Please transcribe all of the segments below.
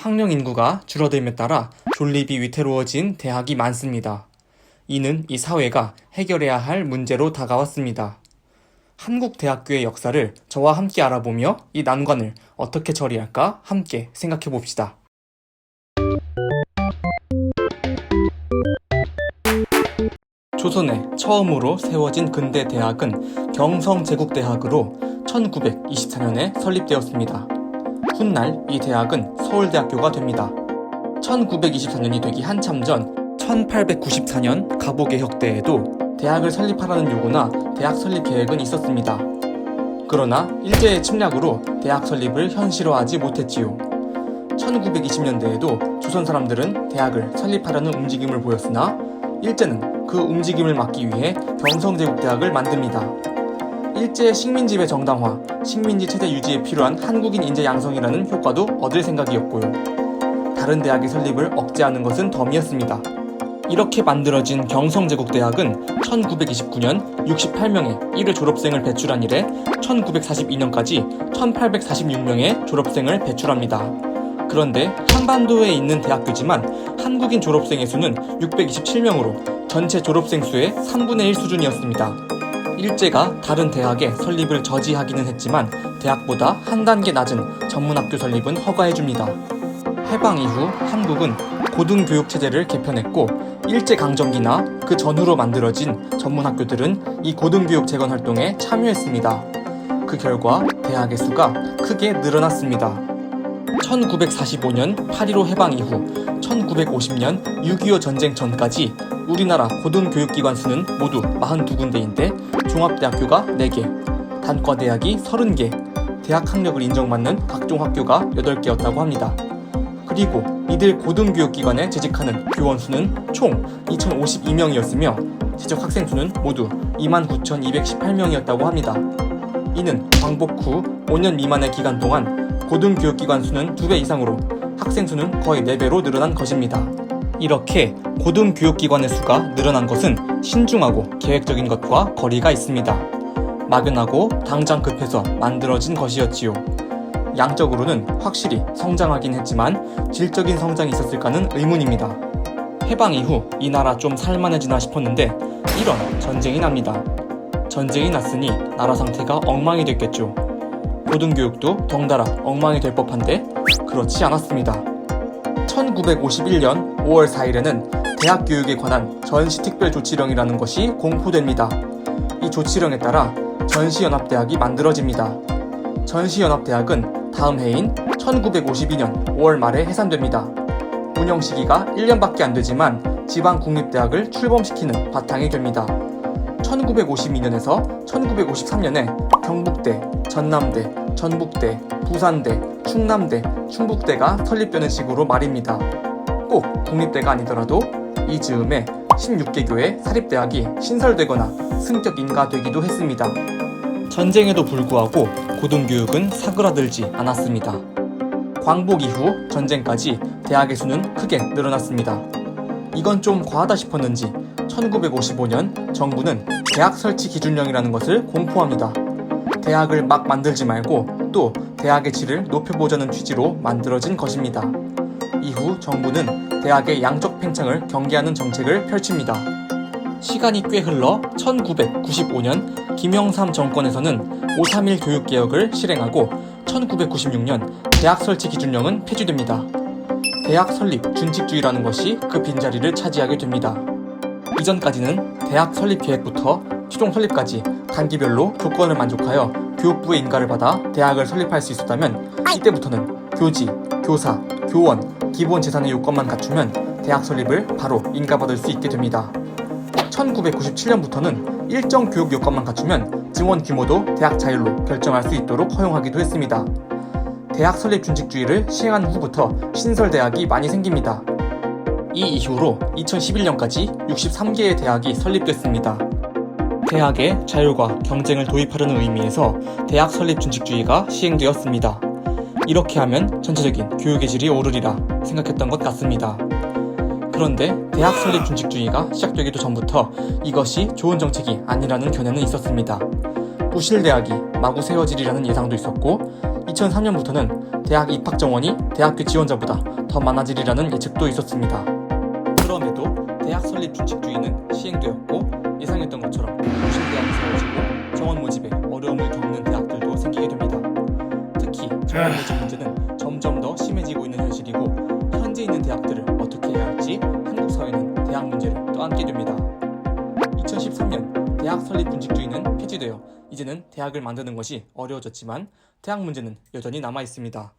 학령 인구가 줄어듦에 따라 존립이 위태로워진 대학이 많습니다. 이는 이 사회가 해결해야 할 문제로 다가왔습니다. 한국 대학교의 역사를 저와 함께 알아보며 이 난관을 어떻게 처리할까 함께 생각해 봅시다. 조선에 처음으로 세워진 근대 대학은 경성제국대학으로 1924년에 설립되었습니다. 훗날 이 대학은 서울대학교가 됩니다. 1924년이 되기 한참 전 1894년 갑오개혁 때에도 대학을 설립하라는 요구나 대학 설립 계획은 있었습니다. 그러나 일제의 침략으로 대학 설립을 현실화하지 못했지요. 1920년대에도 조선 사람들은 대학을 설립하려는 움직임을 보였으나 일제는 그 움직임을 막기 위해 경성제국대학을 만듭니다. 일제의 식민지배 정당화, 식민지 체제 유지에 필요한 한국인 인재 양성이라는 효과도 얻을 생각이었고요. 다른 대학의 설립을 억제하는 것은 덤이었습니다. 이렇게 만들어진 경성제국대학은 1929년 68명의 1회 졸업생을 배출한 이래 1942년까지 1846명의 졸업생을 배출합니다. 그런데 한반도에 있는 대학교지만 한국인 졸업생의 수는 627명으로 전체 졸업생 수의 3분의 1 수준이었습니다. 일제가 다른 대학의 설립을 저지하기는 했지만 대학보다 한 단계 낮은 전문학교 설립은 허가해줍니다. 해방 이후 한국은 고등교육체제를 개편했고 일제강점기나 그 전후로 만들어진 전문학교들은 이 고등교육 재건 활동에 참여했습니다. 그 결과 대학의 수가 크게 늘어났습니다. 1945년 8.15 해방 이후 1950년 6.25 전쟁 전까지 우리나라 고등교육기관 수는 모두 42군데인데 종합대학교가 4개, 단과대학이 30개, 대학 학력을 인정받는 각종 학교가 8개였다고 합니다. 그리고 이들 고등교육기관에 재직하는 교원 수는 총 2,052명이었으며 재적 학생 수는 모두 29,218명이었다고 합니다. 이는 광복 후 5년 미만의 기간 동안 고등교육기관 수는 2배 이상으로 학생 수는 거의 4배로 늘어난 것입니다. 이렇게 고등교육기관의 수가 늘어난 것은 신중하고 계획적인 것과 거리가 있습니다. 막연하고 당장 급해서 만들어진 것이었지요. 양적으로는 확실히 성장하긴 했지만 질적인 성장이 있었을까는 의문입니다. 해방 이후 이 나라 좀 살만해지나 싶었는데 이런 전쟁이 납니다. 전쟁이 났으니 나라 상태가 엉망이 됐겠죠. 고등교육도 덩달아 엉망이 될 법한데 그렇지 않았습니다. 1951년 5월 4일에는 대학교육에 관한 전시특별조치령이라는 것이 공포됩니다. 이 조치령에 따라 전시연합대학이 만들어집니다. 전시연합대학은 다음 해인 1952년 5월 말에 해산됩니다. 운영 시기가 1년밖에 안 되지만 지방국립대학을 출범시키는 바탕이 됩니다. 1952년에서 1953년에 경북대, 전남대, 전북대, 부산대, 충남대, 충북대가 설립되는 식으로 말입니다. 꼭 국립대가 아니더라도 이 즈음에 16개 교의 사립대학이 신설되거나 승격 인가되기도 했습니다. 전쟁에도 불구하고 고등교육은 사그라들지 않았습니다. 광복 이후 전쟁까지 대학의 수는 크게 늘어났습니다. 이건 좀 과하다 싶었는지 1955년 정부는 대학 설치 기준령이라는 것을 공포합니다. 대학을 막 만들지 말고 또 대학의 질을 높여보자는 취지로 만들어진 것입니다. 이후 정부는 대학의 양적 팽창을 경계하는 정책을 펼칩니다. 시간이 꽤 흘러 1995년 김영삼 정권에서는 5.31 교육개혁을 실행하고 1996년 대학 설치 기준령은 폐지됩니다. 대학 설립 준칙주의라는 것이 그 빈자리를 차지하게 됩니다. 이전까지는 대학 설립 계획부터 최종 설립까지 단기별로 조건을 만족하여 교육부의 인가를 받아 대학을 설립할 수 있었다면 이때부터는 교지, 교사, 교원, 기본 재산의 요건만 갖추면 대학 설립을 바로 인가받을 수 있게 됩니다. 1997년부터는 일정 교육 요건만 갖추면 증원 규모도 대학 자율로 결정할 수 있도록 허용하기도 했습니다. 대학 설립 준칙주의를 시행한 후부터 신설대학이 많이 생깁니다. 이 이후로 2011년까지 63개의 대학이 설립됐습니다. 대학에 자율과 경쟁을 도입하려는 의미에서 대학 설립 준칙주의가 시행되었습니다. 이렇게 하면 전체적인 교육의 질이 오르리라 생각했던 것 같습니다. 그런데 대학 설립 준칙주의가 시작되기도 전부터 이것이 좋은 정책이 아니라는 견해는 있었습니다. 부실대학이 마구 세워지리라는 예상도 있었고 2003년부터는 대학 입학 정원이 대학교 지원자보다 더 많아지리라는 예측도 있었습니다. 그럼에도 대학 설립 준칙주의는 시행되었고 예상했던 것처럼 구신대학이 세워지고 정원 모집에 어려움을 겪는 대학들도 생기게 됩니다. 특히 정원 모집 문제는 점점 더 심해지고 있는 현실이고 현재 있는 대학들을 어떻게 해야 할지 한국 사회는 대학 문제를 떠안게 됩니다. 2013년 대학 설립 준칙주의는 폐지되어 이제는 대학을 만드는 것이 어려워졌지만 대학 문제는 여전히 남아 있습니다.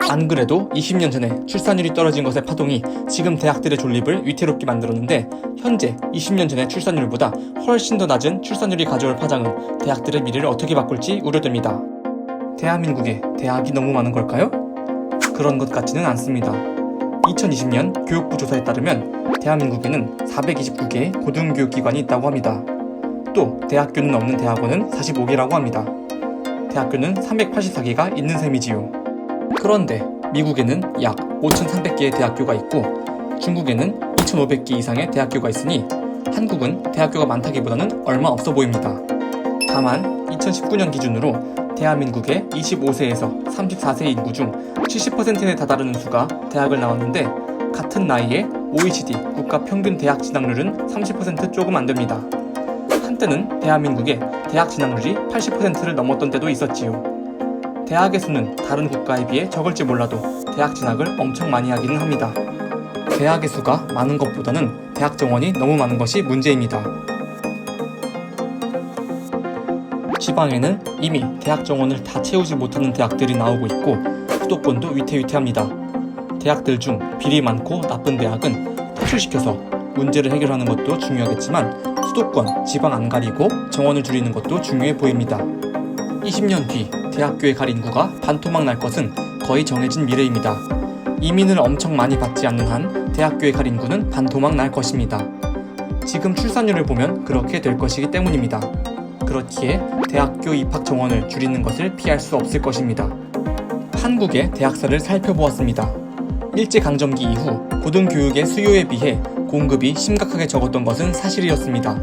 안 그래도 20년 전에 출산율이 떨어진 것의 파동이 지금 대학들의 존립을 위태롭게 만들었는데 현재 20년 전의 출산율보다 훨씬 더 낮은 출산율이 가져올 파장은 대학들의 미래를 어떻게 바꿀지 우려됩니다. 대한민국에 대학이 너무 많은 걸까요? 그런 것 같지는 않습니다. 2020년 교육부 조사에 따르면 대한민국에는 429개의 고등교육기관이 있다고 합니다. 또 대학교는 없는 대학원은 45개라고 합니다. 대학교는 384개가 있는 셈이지요. 그런데 미국에는 약 5,300개의 대학교가 있고 중국에는 2,500개 이상의 대학교가 있으니 한국은 대학교가 많다기보다는 얼마 없어 보입니다. 다만 2019년 기준으로 대한민국의 25세에서 34세 인구 중 70%에 다다르는 수가 대학을 나왔는데 같은 나이에 OECD 국가 평균 대학 진학률은 30% 조금 안 됩니다. 한때는 대한민국의 대학 진학률이 80%를 넘었던 때도 있었지요. 대학의 수는 다른 국가에 비해 적을지 몰라도 대학 진학을 엄청 많이 하기는 합니다. 대학의 수가 많은 것보다는 대학 정원이 너무 많은 것이 문제입니다. 지방에는 이미 대학 정원을 다 채우지 못하는 대학들이 나오고 있고 수도권도 위태위태합니다. 대학들 중 비리 많고 나쁜 대학은 퇴출시켜서 문제를 해결하는 것도 중요하겠지만 수도권, 지방 안 가리고 정원을 줄이는 것도 중요해 보입니다. 20년 뒤 대학교에 갈 인구가 반토막 날 것은 거의 정해진 미래입니다. 이민을 엄청 많이 받지 않는 한 대학교에 갈 인구는 반토막 날 것입니다. 지금 출산율을 보면 그렇게 될 것이기 때문입니다. 그렇기에 대학교 입학 정원을 줄이는 것을 피할 수 없을 것입니다. 한국의 대학사를 살펴보았습니다. 일제강점기 이후 고등교육의 수요에 비해 공급이 심각하게 적었던 것은 사실이었습니다.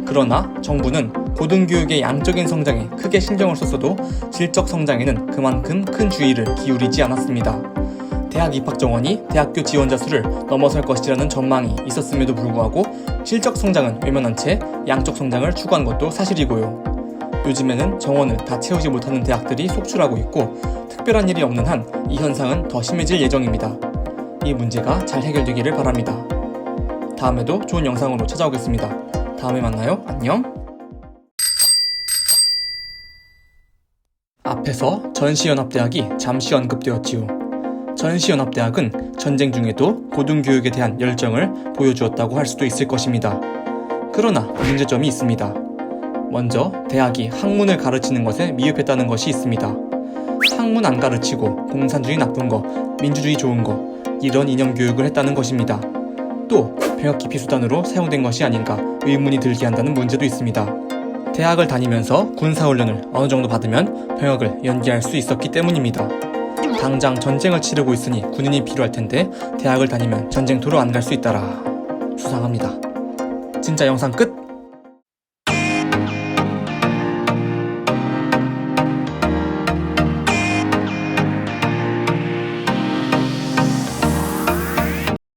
그러나 정부는 고등교육의 양적인 성장에 크게 신경을 썼어도 질적 성장에는 그만큼 큰 주의를 기울이지 않았습니다. 대학 입학 정원이 대학교 지원자 수를 넘어설 것이라는 전망이 있었음에도 불구하고 질적 성장은 외면한 채 양적 성장을 추구한 것도 사실이고요. 요즘에는 정원을 다 채우지 못하는 대학들이 속출하고 있고 특별한 일이 없는 한 이 현상은 더 심해질 예정입니다. 이 문제가 잘 해결되기를 바랍니다. 다음에도 좋은 영상으로 찾아오겠습니다. 다음에 만나요. 안녕. 앞에서 전시연합대학이 잠시 언급되었지요. 전시연합대학은 전쟁 중에도 고등교육에 대한 열정을 보여주었다고 할 수도 있을 것입니다. 그러나 문제점이 있습니다. 먼저 대학이 학문을 가르치는 것에 미흡했다는 것이 있습니다. 학문 안 가르치고 공산주의 나쁜 거, 민주주의 좋은 거 이런 이념 교육을 했다는 것입니다. 또 병역 기피 수단으로 사용된 것이 아닌가 의문이 들게 한다는 문제도 있습니다. 대학을 다니면서 군사훈련을 어느 정도 받으면 병역을 연기할 수 있었기 때문입니다. 당장 전쟁을 치르고 있으니 군인이 필요할 텐데 대학을 다니면 전쟁터로 안 갈 수 있다라. 수상합니다. 진짜 영상 끝!